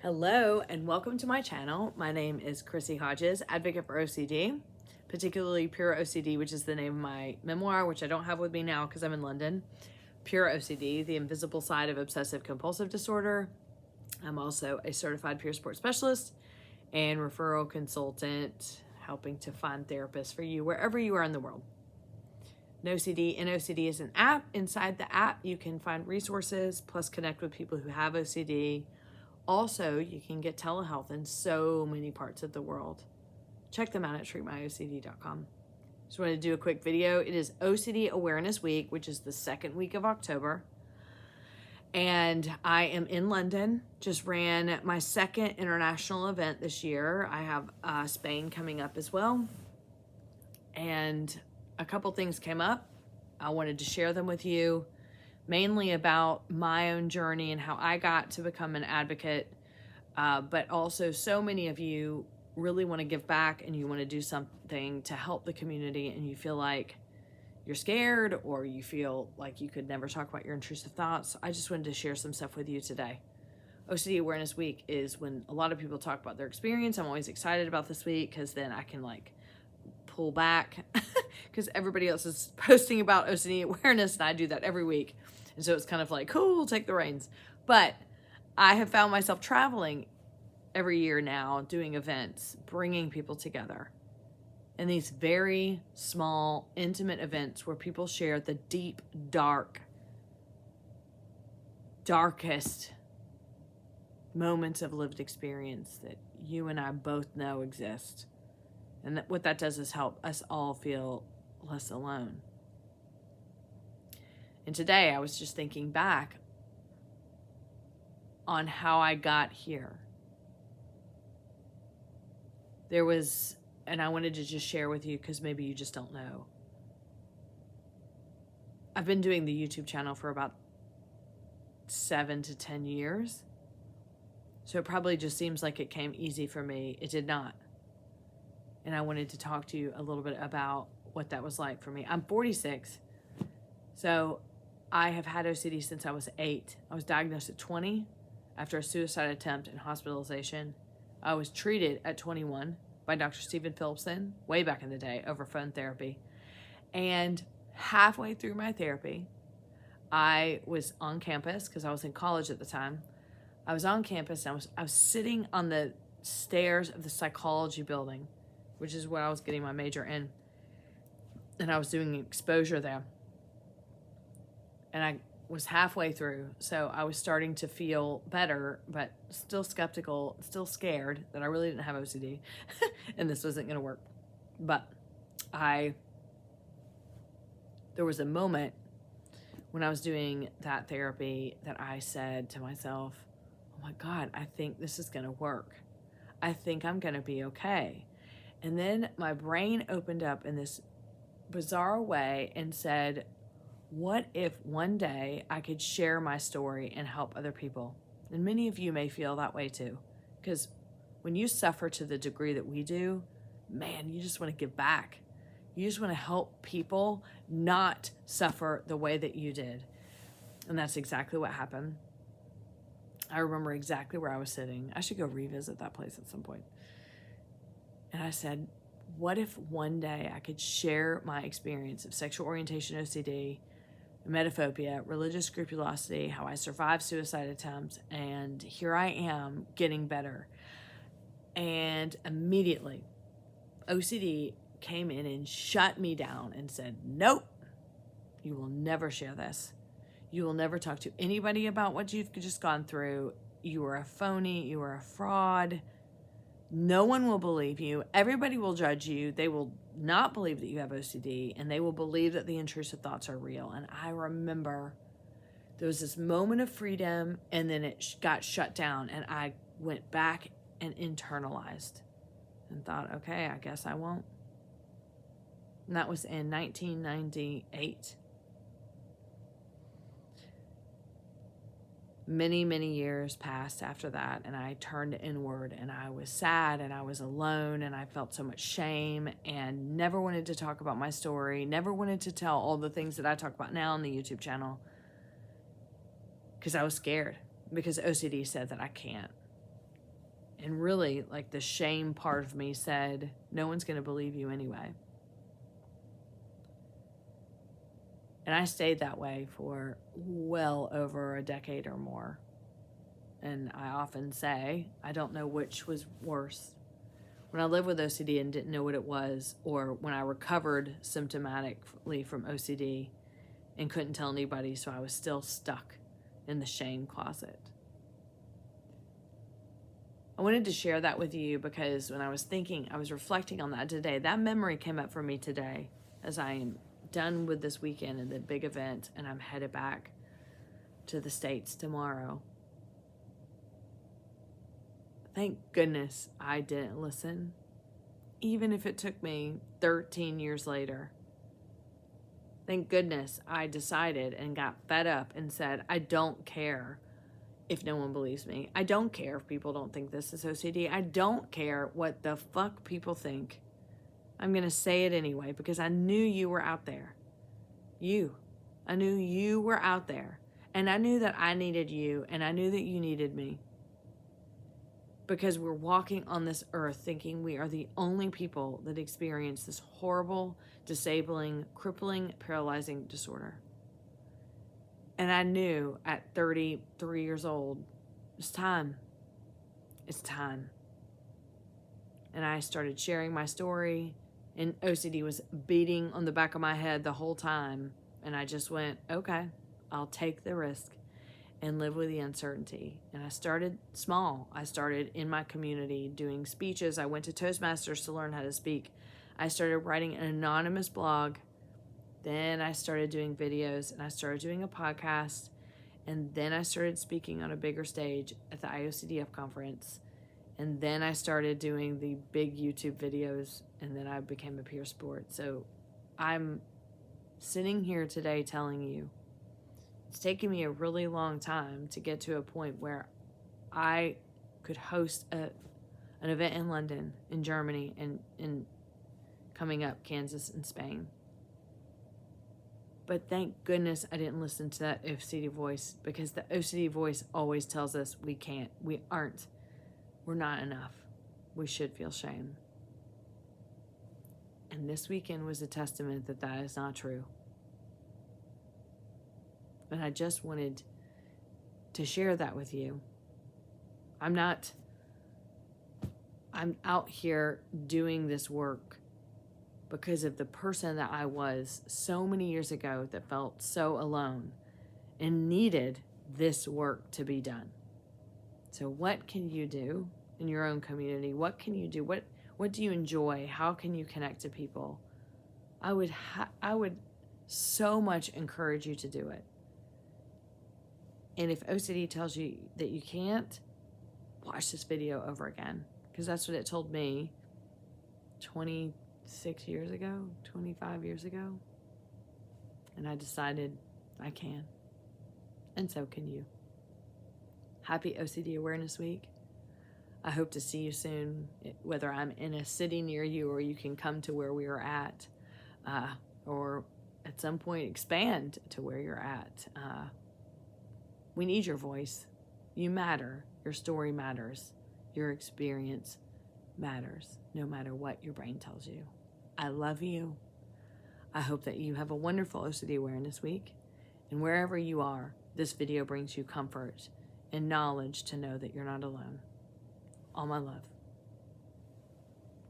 Hello and welcome to my channel. My name is Chrissy Hodges, advocate for OCD, particularly Pure OCD, which is the name of my memoir, which I don't have with me now because I'm in London. Pure OCD, the invisible side of obsessive compulsive disorder. I'm also a certified peer support specialist and referral consultant, helping to find therapists for you wherever you are in the world. NOCD is an app. Inside the app, you can find resources, plus connect with people who have OCD. Also, you can get telehealth in so many parts of the world. Check them out at treatmyocd.com. Just wanted to do a quick video. It is OCD Awareness Week, which is the second week of October. And I am in London. Just ran my second international event this year. I have Spain coming up as well. And a couple things came up. I wanted to share them with you, mainly about my own journey and how I got to become an advocate. But also so many of you really want to give back and you want to do something to help the community, and you feel like you're scared or you feel like you could never talk about your intrusive thoughts. I just wanted to share some stuff with you today. OCD Awareness Week is when a lot of people talk about their experience. I'm always excited about this week because then I can pull back because everybody else is posting about OCD awareness and I do that every week. And so it's kind of like, cool, take the reins. But I have found myself traveling every year now, doing events, bringing people together in these very small, intimate events where people share the deep, darkest moments of lived experience that you and I both know exist. And what that does is help us all feel less alone. And today I was just thinking back on how I got here. And I wanted to just share with you because maybe you just don't know. I've been doing the YouTube channel for about 7 to 10 years. So it probably just seems like it came easy for me. It did not. And I wanted to talk to you a little bit about what that was like for me. I'm 46. So I have had OCD since I was 8. I was diagnosed at 20 after a suicide attempt and hospitalization. I was treated at 21 by Dr. Stephen Phillipson, way back in the day, over phone therapy. And halfway through my therapy, I was on campus because I was in college at the time. I was on campus and I was sitting on the stairs of the psychology building, which is what I was getting my major in. And I was doing exposure there. And I was halfway through, so I was starting to feel better, but still skeptical, still scared that I really didn't have OCD and this wasn't going to work. But there was a moment when I was doing that therapy that I said to myself, oh my God, I think this is going to work. I think I'm going to be okay. And then my brain opened up in this bizarre way and said, what if one day I could share my story and help other people? And many of you may feel that way too, because when you suffer to the degree that we do, man, you just want to give back. You just want to help people not suffer the way that you did. And that's exactly what happened. I remember exactly where I was sitting. I should go revisit that place at some point. And I said, what if one day I could share my experience of sexual orientation OCD, emetophobia, religious scrupulosity, how I survived suicide attempts, and here I am getting better. And immediately, OCD came in and shut me down and said, nope, you will never share this. You will never talk to anybody about what you've just gone through. You are a phony. You are a fraud. No one will believe you. Everybody will judge you. They will not believe that you have OCD, and they will believe that the intrusive thoughts are real. And I remember there was this moment of freedom, and then it got shut down, and I went back and internalized and thought, okay, I guess I won't. And that was in 1998. Many, many years passed after that, and I turned inward, and I was sad, and I was alone, and I felt so much shame, and never wanted to talk about my story, never wanted to tell all the things that I talk about now on the YouTube channel, because I was scared, because OCD said that I can't. And really, like, the shame part of me said, no one's going to believe you anyway. And I stayed that way for well over a decade or more. And I often say, I don't know which was worse. When I lived with OCD and didn't know what it was, or when I recovered symptomatically from OCD and couldn't tell anybody, so I was still stuck in the shame closet. I wanted to share that with you because when I was reflecting on that today, that memory came up for me today as I am done with this weekend and the big event, and I'm headed back to the States tomorrow. Thank goodness I didn't listen, even if it took me 13 years later. Thank goodness I decided and got fed up and said, I don't care if no one believes me. I don't care if people don't think this is OCD. I don't care what the fuck people think. I'm going to say it anyway because I knew you were out there. I knew you were out there. And I knew that I needed you, and I knew that you needed me. Because we're walking on this earth thinking we are the only people that experience this horrible, disabling, crippling, paralyzing disorder. And I knew at 33 years old, it's time. It's time. And I started sharing my story, and OCD was beating on the back of my head the whole time. And I just went, okay, I'll take the risk and live with the uncertainty. And I started small. I started in my community doing speeches. I went to Toastmasters to learn how to speak. I started writing an anonymous blog. Then I started doing videos, and I started doing a podcast. And then I started speaking on a bigger stage at the IOCDF conference. And then I started doing the big YouTube videos, and then I became a peer sport. So I'm sitting here today telling you, it's taken me a really long time to get to a point where I could host an event in London, in Germany, and in coming up Kansas and Spain. But thank goodness I didn't listen to that OCD voice, because the OCD voice always tells us we can't, we aren't, we're not enough. We should feel shame. And this weekend was a testament that that is not true. And I just wanted to share that with you. I'm out here doing this work because of the person that I was so many years ago that felt so alone and needed this work to be done. So what can you do in your own community? What can you do? What do you enjoy? How can you connect to people? I would so much encourage you to do it. And if OCD tells you that you can't, watch this video over again, because that's what it told me 26 years ago, 25 years ago. And I decided I can. And so can you. Happy OCD Awareness Week. I hope to see you soon, whether I'm in a city near you or you can come to where we are at, or at some point expand to where you're at. We need your voice. You matter. Your story matters. Your experience matters, no matter what your brain tells you. I love you. I hope that you have a wonderful OCD Awareness Week. And wherever you are, this video brings you comfort and knowledge to know that you're not alone. All my love.